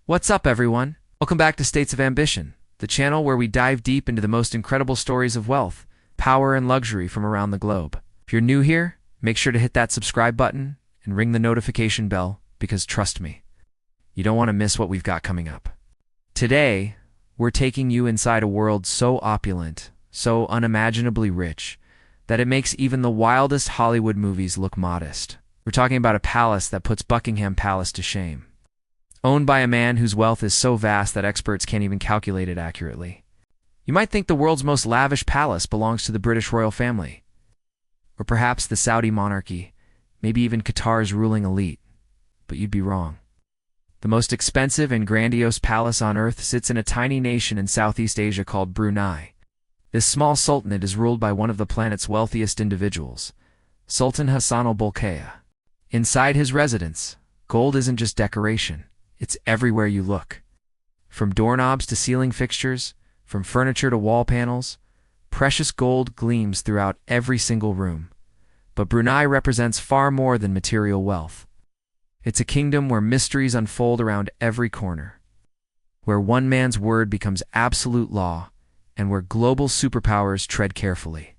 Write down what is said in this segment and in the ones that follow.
What's up, everyone? Welcome back to States of Ambition, the channel where we dive deep into the most incredible stories of wealth, power, and luxury from around the globe. If you're new here, make sure to hit that subscribe button and ring the notification bell because trust me, you don't want to miss what we've got coming up. Today, we're taking you inside a world so opulent, so unimaginably rich, that it makes even the wildest Hollywood movies look modest. We're talking about a palace that puts Buckingham Palace to shame. Owned by a man whose wealth is so vast that experts can't even calculate it accurately. You might think the world's most lavish palace belongs to the British royal family, or perhaps the Saudi monarchy, maybe even Qatar's ruling elite, but you'd be wrong. The most expensive and grandiose palace on earth sits in a tiny nation in Southeast Asia called Brunei. This small sultanate is ruled by one of the planet's wealthiest individuals, Sultan Hassanal Bolkiah. Inside his residence, gold isn't just decoration. It's everywhere you look. From doorknobs to ceiling fixtures, from furniture to wall panels, precious gold gleams throughout every single room. But Brunei represents far more than material wealth. It's a kingdom where mysteries unfold around every corner, where one man's word becomes absolute law, and where global superpowers tread carefully.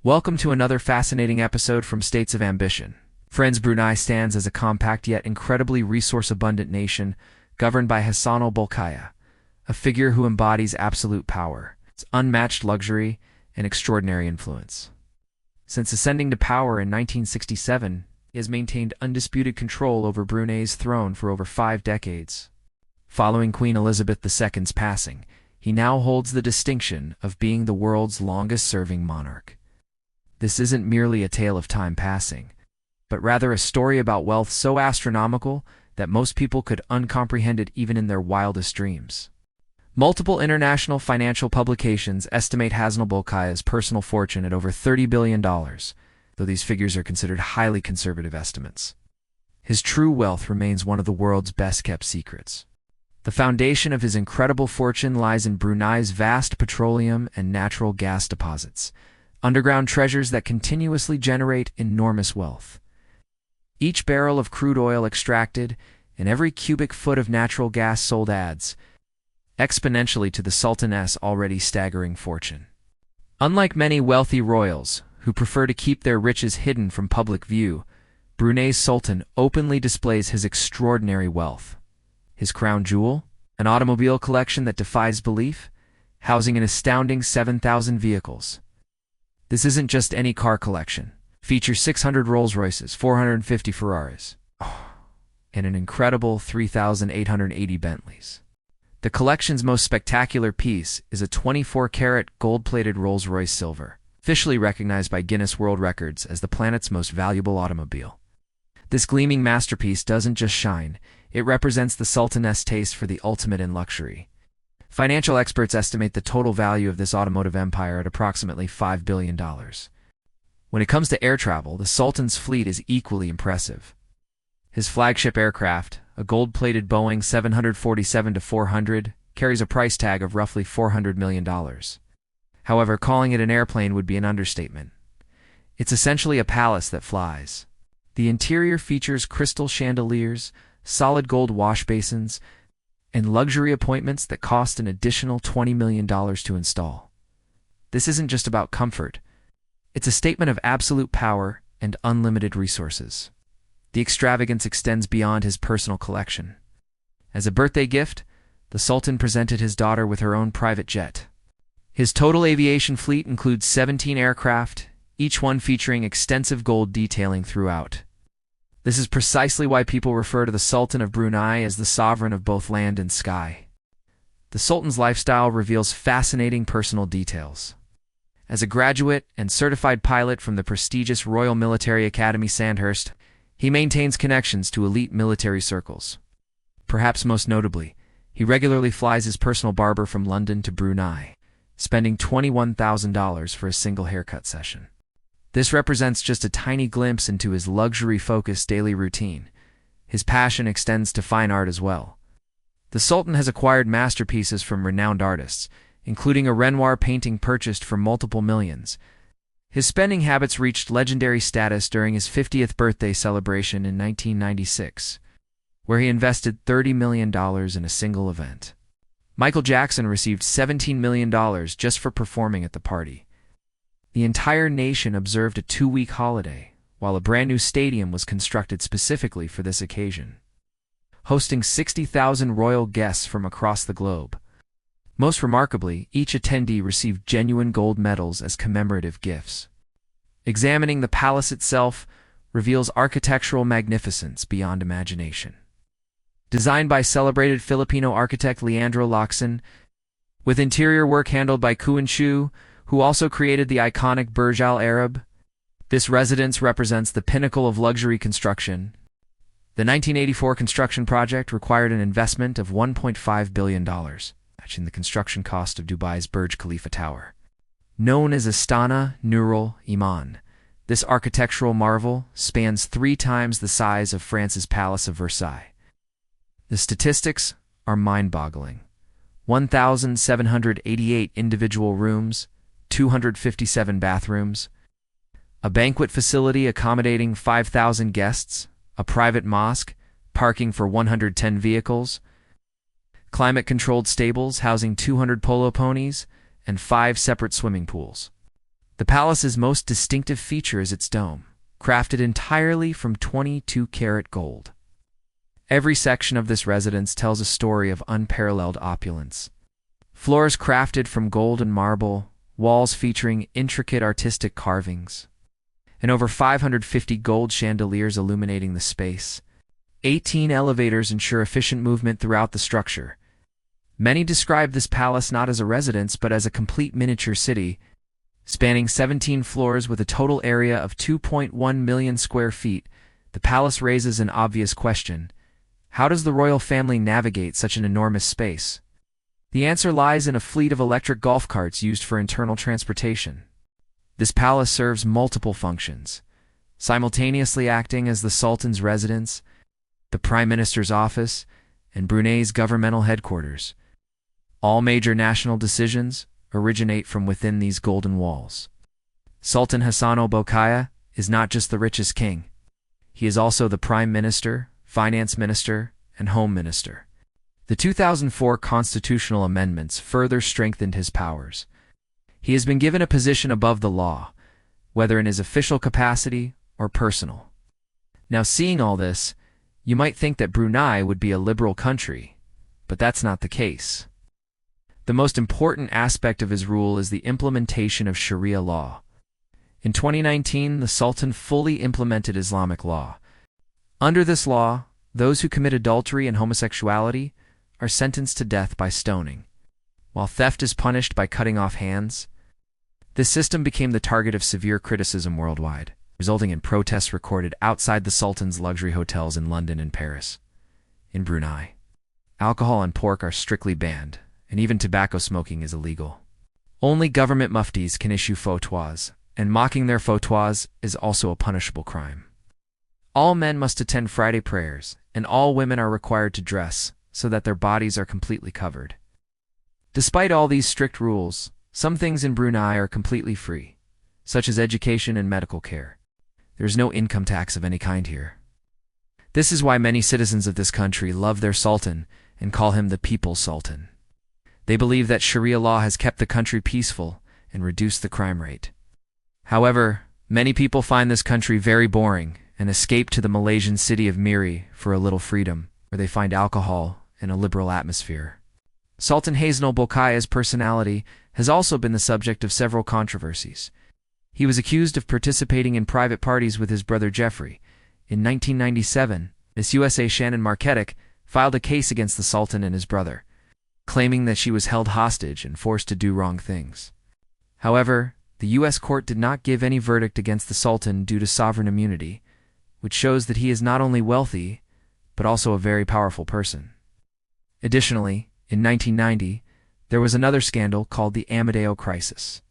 Welcome to another fascinating episode from States of Ambition. Friends, Brunei stands as a compact yet incredibly resource-abundant nation governed by Hassanal Bolkiah, a figure who embodies absolute power, unmatched luxury, and extraordinary influence. Since ascending to power in 1967, he has maintained undisputed control over Brunei's throne for over 5 decades. Following Queen Elizabeth II's passing, he now holds the distinction of being the world's longest-serving monarch. This isn't merely a tale of time passing, but rather a story about wealth so astronomical that most people could uncomprehend it even in their wildest dreams. Multiple international financial publications estimate Hassanal Bolkiah's personal fortune at over $30 billion, though these figures are considered highly conservative estimates. His true wealth remains one of the world's best-kept secrets. The foundation of his incredible fortune lies in Brunei's vast petroleum and natural gas deposits, underground treasures that continuously generate enormous wealth. Each barrel of crude oil extracted and every cubic foot of natural gas sold adds exponentially to the Sultan's already staggering fortune. Unlike many wealthy royals who prefer to keep their riches hidden from public view, Brunei's Sultan openly displays his extraordinary wealth. His crown jewel, an automobile collection that defies belief, housing an astounding 7,000 vehicles. This isn't just any car collection. Features 600 Rolls-Royces, 450 Ferraris, and an incredible 3,880 Bentleys. The collection's most spectacular piece is a 24-karat gold-plated Rolls-Royce silver, officially recognized by Guinness World Records as the planet's most valuable automobile. This gleaming masterpiece doesn't just shine, it represents the Sultan's taste for the ultimate in luxury. Financial experts estimate the total value of this automotive empire at approximately $5 billion. When it comes to air travel, the Sultan's fleet is equally impressive. His flagship aircraft, a gold-plated Boeing 747-400, carries a price tag of roughly $400 million. However, calling it an airplane would be an understatement. It's essentially a palace that flies. The interior features crystal chandeliers, solid gold wash basins, and luxury appointments that cost an additional $20 million to install. This isn't just about comfort. It's a statement of absolute power and unlimited resources. The extravagance extends beyond his personal collection. As a birthday gift, the Sultan presented his daughter with her own private jet. His total aviation fleet includes 17 aircraft, each one featuring extensive gold detailing throughout. This is precisely why people refer to the Sultan of Brunei as the sovereign of both land and sky. The Sultan's lifestyle reveals fascinating personal details. As a graduate and certified pilot from the prestigious Royal Military Academy Sandhurst, he maintains connections to elite military circles. Perhaps most notably, he regularly flies his personal barber from London to Brunei, spending $21,000 for a single haircut session. This represents just a tiny glimpse into his luxury-focused daily routine. His passion extends to fine art as well. The Sultan has acquired masterpieces from renowned artists, including a Renoir painting purchased for multiple millions. His spending habits reached legendary status during his 50th birthday celebration in 1996. where he invested $30 million in a single event. Michael Jackson received $17 million just for performing at the party. The entire nation observed a 2-week holiday, while a brand new stadium was constructed specifically for this occasion, hosting 60,000 royal guests from across the globe. Most remarkably, each attendee received genuine gold medals as commemorative gifts. Examining the palace itself reveals architectural magnificence beyond imagination. Designed by celebrated Filipino architect Leandro Locsin, with interior work handled by Kuan Chu, who also created the iconic Burj Al Arab, this residence represents the pinnacle of luxury construction. The 1984 construction project required an investment of $1.5 billion, matching the construction cost of Dubai's Burj Khalifa Tower. Known as Istana Nurul Iman, this architectural marvel spans 3 times the size of France's Palace of Versailles. The statistics are mind-boggling. 1,788 individual rooms, 257 bathrooms, a banquet facility accommodating 5,000 guests, a private mosque, parking for 110 vehicles, climate-controlled stables housing 200 polo ponies, and 5 separate swimming pools. The palace's most distinctive feature is its dome, crafted entirely from 22-karat gold. Every section of this residence tells a story of unparalleled opulence. Floors crafted from gold and marble, walls featuring intricate artistic carvings, and over 550 gold chandeliers illuminating the space. 18 elevators ensure efficient movement throughout the structure. Many describe this palace not as a residence but as a complete miniature city, spanning 17 floors with a total area of 2.1 million square feet. The palace raises an obvious question: how does the royal family navigate such an enormous space? The answer lies in a fleet of electric golf carts used for internal transportation. This palace serves multiple functions, simultaneously acting as the Sultan's residence, the Prime Minister's office, and Brunei's governmental headquarters. All major national decisions originate from within these golden walls. Sultan Hassanal Bolkiah is not just the richest king. He is also the Prime Minister, Finance Minister, and Home Minister. The 2004 constitutional amendments further strengthened his powers. He has been given a position above the law, whether in his official capacity or personal. Now, seeing all this, you might think that Brunei would be a liberal country, but that's not the case. The most important aspect of his rule is the implementation of Sharia law. In 2019, the Sultan fully implemented Islamic law. Under this law, those who commit adultery and homosexuality are sentenced to death by stoning, while theft is punished by cutting off hands. This system became the target of severe criticism worldwide, resulting in protests recorded outside the Sultan's luxury hotels in London and Paris. In Brunei, alcohol and pork are strictly banned, and even tobacco smoking is illegal. Only government muftis can issue fatwas, and mocking their fatwas is also a punishable crime. All men must attend Friday prayers, and all women are required to dress so that their bodies are completely covered. Despite all these strict rules, some things in Brunei are completely free, such as education and medical care. There is no income tax of any kind here. This is why many citizens of this country love their Sultan and call him the People's Sultan. They believe that Sharia law has kept the country peaceful and reduced the crime rate. However, many people find this country very boring and escape to the Malaysian city of Miri for a little freedom, where they find alcohol and a liberal atmosphere. Sultan Hassanal Bolkiah's personality has also been the subject of several controversies. He was accused of participating in private parties with his brother Jeffrey. In 1997, Miss USA Shannon Marketic filed a case against the Sultan and his brother, claiming that she was held hostage and forced to do wrong things. However, the U.S. court did not give any verdict against the Sultan due to sovereign immunity, which shows that he is not only wealthy, but also a very powerful person. Additionally, in 1990, there was another scandal called the Amadeo crisis.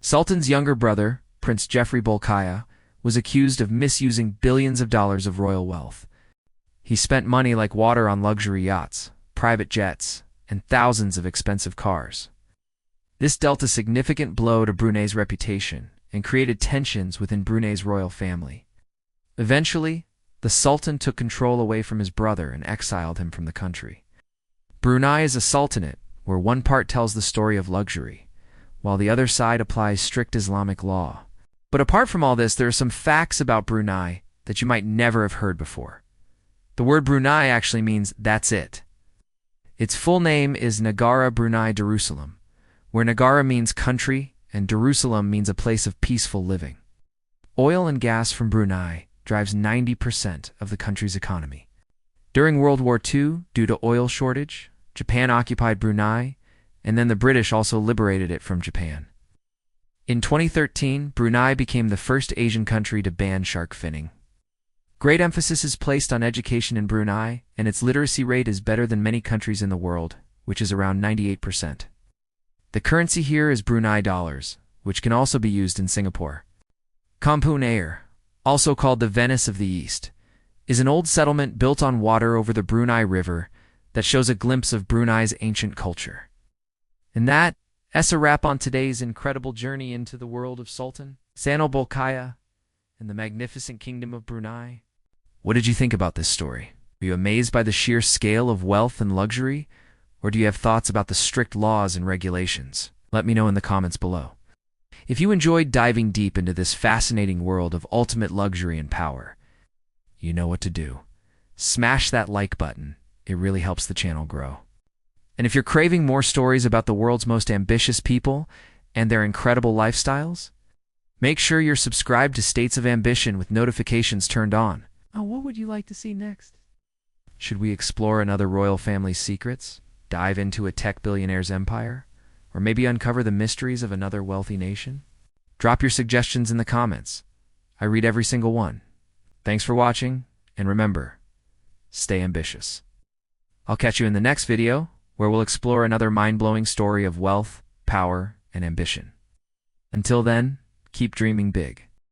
Sultan's younger brother, Prince Jeffrey Bolkiah, was accused of misusing billions of dollars of royal wealth. He spent money like water on luxury yachts, private jets, and thousands of expensive cars. This dealt a significant blow to Brunei's reputation and created tensions within Brunei's royal family. Eventually, the the Sultan took control away from his brother and exiled him from the country. Brunei is a sultanate where one part tells the story of luxury, while the other side applies strict Islamic law. But apart from all this, there are some facts about Brunei that you might never have heard before. The word Brunei actually means "that's it." Its full name is Negara Brunei Darussalam, where Negara means country and Darussalam means a place of peaceful living. Oil and gas from Brunei drives 90% of the country's economy. During World War II, due to oil shortage, Japan occupied Brunei, and then the British also liberated it from Japan. In 2013, Brunei became the first Asian country to ban shark finning. Great emphasis is placed on education in Brunei, and its literacy rate is better than many countries in the world, which is around 98%. The currency here is Brunei dollars, which can also be used in Singapore. Kampung Air, also called the Venice of the East, is an old settlement built on water over the Brunei River that shows a glimpse of Brunei's ancient culture. And that's a wrap on today's incredible journey into the world of Sultan, Hassanal Bolkiah, and the magnificent kingdom of Brunei. What did you think about this story? Are you amazed by the sheer scale of wealth and luxury? Or do you have thoughts about the strict laws and regulations? Let me know in the comments below. If you enjoyed diving deep into this fascinating world of ultimate luxury and power, you know what to do. Smash that like button. It really helps the channel grow. And if you're craving more stories about the world's most ambitious people and their incredible lifestyles, make sure you're subscribed to States of Ambition with notifications turned on. Oh, what would you like to see next? Should we explore another royal family's secrets? Dive into a tech billionaire's empire? Or maybe uncover the mysteries of another wealthy nation? Drop your suggestions in the comments. I read every single one. Thanks for watching, and remember, stay ambitious. I'll catch you in the next video, where we'll explore another mind-blowing story of wealth, power, and ambition. Until then, keep dreaming big.